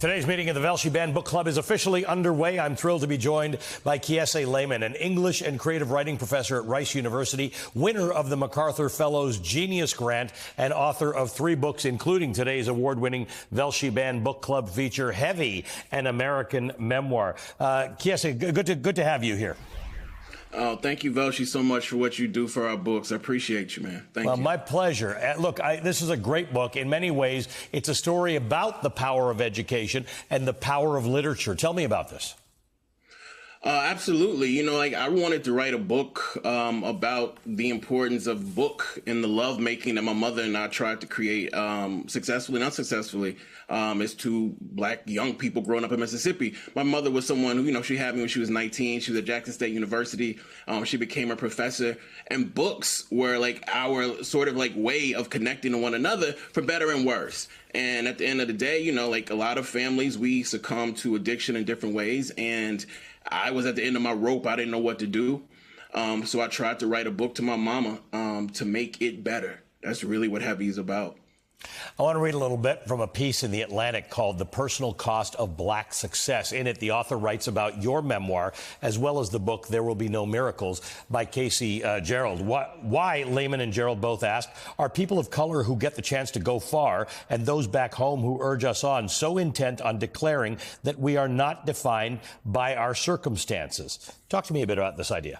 Today's meeting of the Velshi Band Book Club is officially underway. I'm thrilled to be joined by Kiese Laymon, an English and creative writing professor at Rice University, winner of the MacArthur Fellows Genius Grant, and author of 3 books, including today's award-winning Velshi Band Book Club feature, Heavy, an American Memoir. Kiese, good to have you here. Oh, thank you, Velshi, so much for what you do for our books. I appreciate you, man. Thank you. My pleasure. Look, this is a great book. In many ways, it's a story about the power of education and the power of literature. Tell me about this. Absolutely. You know, I wanted to write a book about the importance of book and the love making that my mother and I tried to create successfully and unsuccessfully as 2 black young people growing up in Mississippi. My mother was someone who, she had me when she was 19. She was at Jackson State University. She became a professor, and books were our sort of way of connecting to one another for better and worse. And at the end of the day, a lot of families, we succumb to addiction in different ways. And I was at the end of my rope. I didn't know what to do. So I tried to write a book to my mama to make it better. That's really what Heavy is about. I want to read a little bit from a piece in The Atlantic called The Personal Cost of Black Success. In it, the author writes about your memoir, as well as the book There Will Be No Miracles by Casey Gerald. Why, Laymon and Gerald both ask, are people of color who get the chance to go far and those back home who urge us on so intent on declaring that we are not defined by our circumstances? Talk to me a bit about this idea.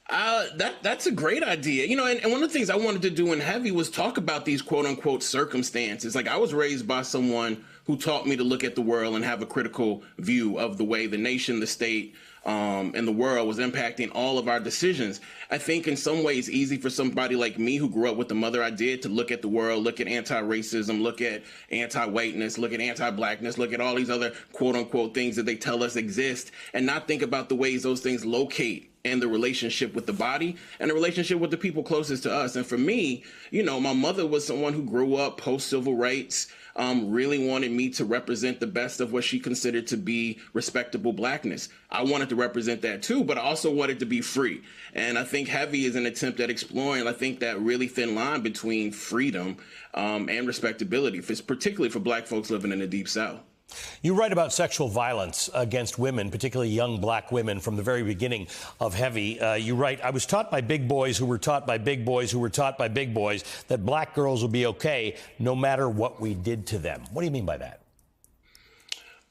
That's a great idea. And one of the things I wanted to do in Heavy was talk about these quote unquote circumstances. I was raised by someone who taught me to look at the world and have a critical view of the way the nation, the state, and the world was impacting all of our decisions. I think in some ways easy for somebody like me who grew up with the mother I did to look at the world, look at anti-racism, look at anti-whiteness, look at anti-blackness, look at all these other quote unquote things that they tell us exist, and not think about the ways those things locate and the relationship with the body and the relationship with the people closest to us. And for me, my mother was someone who grew up post-civil rights, really wanted me to represent the best of what she considered to be respectable blackness. I wanted to represent that too, but I also wanted to be free. And I think Heavy is an attempt at exploring, I think, that really thin line between freedom and respectability, particularly for black folks living in the Deep South. You write about sexual violence against women, particularly young black women, from the very beginning of Heavy. You write, I was taught by big boys who were taught by big boys who were taught by big boys that black girls will be okay no matter what we did to them. What do you mean by that?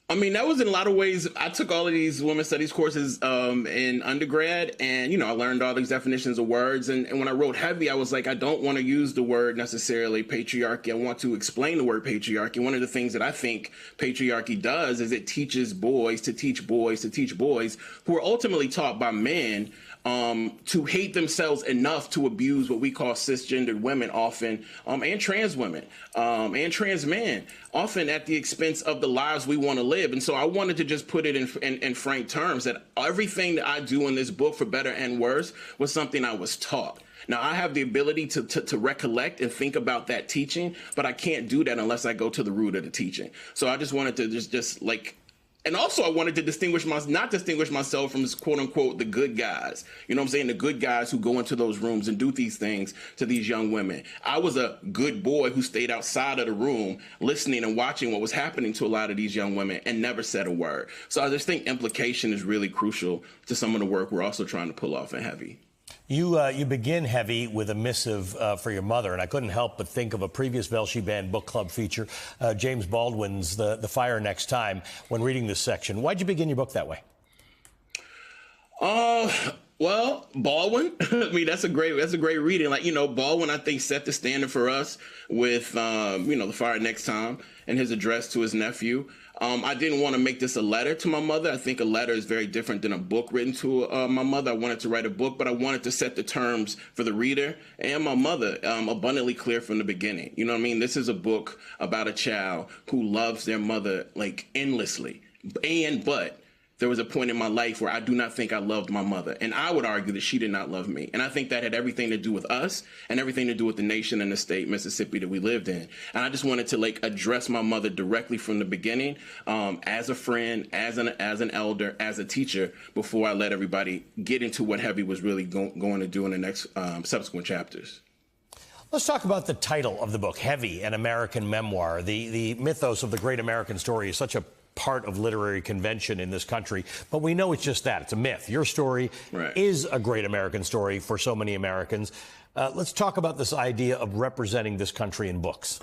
I mean, that was in a lot of ways. I took all of these women's studies courses in undergrad, and, I learned all these definitions of words. And when I wrote Heavy, I was like, I don't want to use the word necessarily patriarchy. I want to explain the word patriarchy. One of the things that I think patriarchy does is it teaches boys to teach boys to teach boys who are ultimately taught by men to hate themselves enough to abuse what we call cisgendered women often, and trans women, and trans men, often at the expense of the lives we want to live. And so I wanted to just put it in frank terms that everything that I do in this book, for better and worse, was something I was taught. Now, I have the ability to recollect and think about that teaching, but I can't do that unless I go to the root of the teaching. So I just wanted to and also I wanted to not distinguish myself from quote unquote the good guys. You know what I'm saying? The good guys who go into those rooms and do these things to these young women. I was a good boy who stayed outside of the room listening and watching what was happening to a lot of these young women and never said a word. So I just think implication is really crucial to some of the work we're also trying to pull off in Heavy. You begin Heavy with a missive for your mother, and I couldn't help but think of a previous Velshi Band Book Club feature, James Baldwin's The Fire Next Time, when reading this section. Why'd you begin your book that way? Well, Baldwin, I mean, that's a great reading. Baldwin, I think, set the standard for us with, The Fire Next Time and his address to his nephew. I didn't want to make this a letter to my mother. I think a letter is very different than a book written to my mother. I wanted to write a book, but I wanted to set the terms for the reader and my mother abundantly clear from the beginning. You know what I mean? This is a book about a child who loves their mother endlessly. But there was a point in my life where I do not think I loved my mother. And I would argue that she did not love me. And I think that had everything to do with us and everything to do with the nation and the state, Mississippi, that we lived in. And I just wanted to address my mother directly from the beginning, as a friend, as an elder, as a teacher, before I let everybody get into what Heavy was really going to do in the next subsequent chapters. Let's talk about the title of the book, Heavy, an American Memoir. The mythos of the great American story is such a part of literary convention in this country, but we know it's just that. It's a myth. Your story is a great American story for so many Americans. Let's talk about this idea of representing this country in books.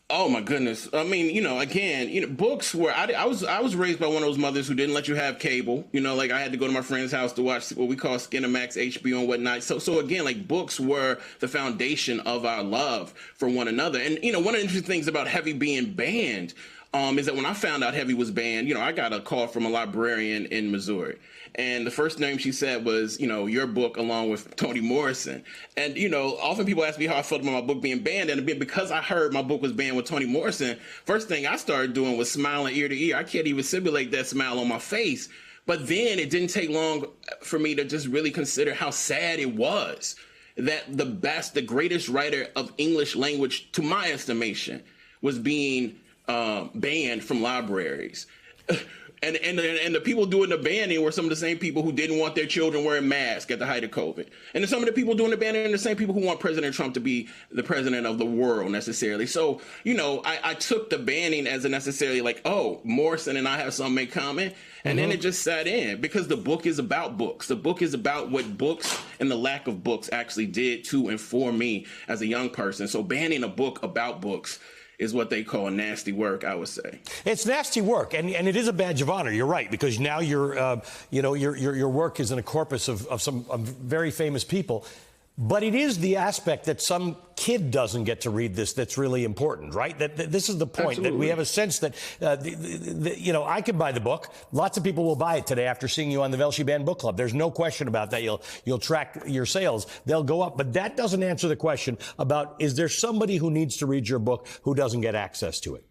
Oh my goodness! I mean, again, books were. I was raised by one of those mothers who didn't let you have cable. Like I had to go to my friend's house to watch what we call Skinamax, HBO, and whatnot. So again, like books were the foundation of our love for one another. And one of the interesting things about Heavy being banned is that when I found out Heavy was banned, I got a call from a librarian in Missouri. And the first name she said was, your book along with Toni Morrison. And, often people ask me how I felt about my book being banned. And because I heard my book was banned with Toni Morrison, first thing I started doing was smiling ear to ear. I can't even simulate that smile on my face. But then it didn't take long for me to just really consider how sad it was that the greatest writer of English language, to my estimation, was being banned from libraries. And the people doing the banning were some of the same people who didn't want their children wearing masks at the height of COVID. And some of the people doing the banning are the same people who want President Trump to be the president of the world necessarily. So, I took the banning as a necessarily like, oh, Morrison and I have something in common. And then it just sat in because the book is about books. The book is about what books and the lack of books actually did to and for me as a young person. So banning a book about books is what they call nasty work, I would say. It's nasty work, and it is a badge of honor. You're right, because now your work is in a corpus of some very famous people. But it is the aspect that some kid doesn't get to read this that's really important, right? That this is the point. Absolutely. That we have a sense that, I can buy the book. Lots of people will buy it today after seeing you on the Velshi Band Book Club. There's no question about that. You'll track your sales. They'll go up. But that doesn't answer the question about, is there somebody who needs to read your book who doesn't get access to it?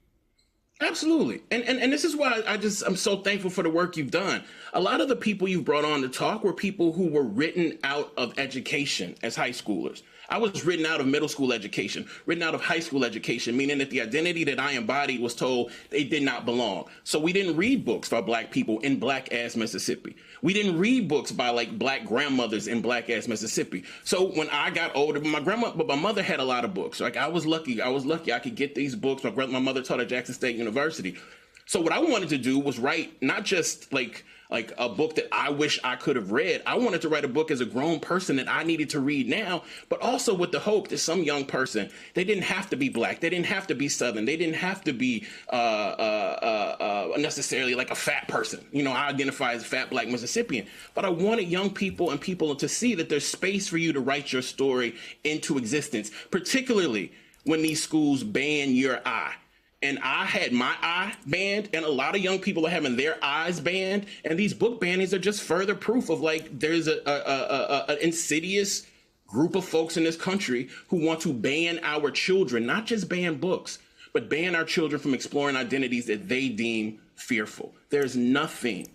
Absolutely. And this is why I'm so thankful for the work you've done. A lot of the people you've brought on to talk were people who were written out of education as high schoolers. I was written out of middle school education, written out of high school education, meaning that the identity that I embodied was told they did not belong. So we didn't read books by Black people in Black-ass Mississippi. We didn't read books by like Black grandmothers in Black-ass Mississippi. So when I got older, my mother had a lot of books. Like I was lucky I could get these books. My mother taught at Jackson State University. So what I wanted to do was write not just like a book that I wish I could have read. I wanted to write a book as a grown person that I needed to read now, but also with the hope that some young person, they didn't have to be Black. They didn't have to be Southern. They didn't have to be necessarily like a fat person. I identify as a fat Black Mississippian, but I wanted young people and people to see that there's space for you to write your story into existence, particularly when these schools ban your eye. And I had my eye banned, and a lot of young people are having their eyes banned. And these book bannings are just further proof of like there's an insidious group of folks in this country who want to ban our children, not just ban books, but ban our children from exploring identities that they deem fearful. There's nothing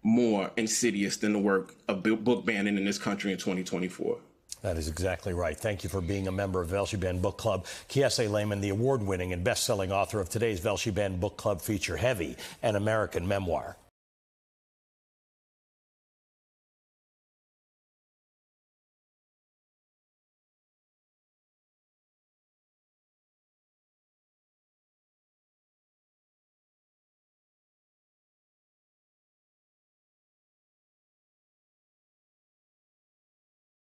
more insidious than the work of book banning in this country in 2024. That is exactly right. Thank you for being a member of Velshi Band Book Club. Kiese Laymon, the award-winning and best-selling author of today's Velshi Band Book Club feature, Heavy, an American Memoir.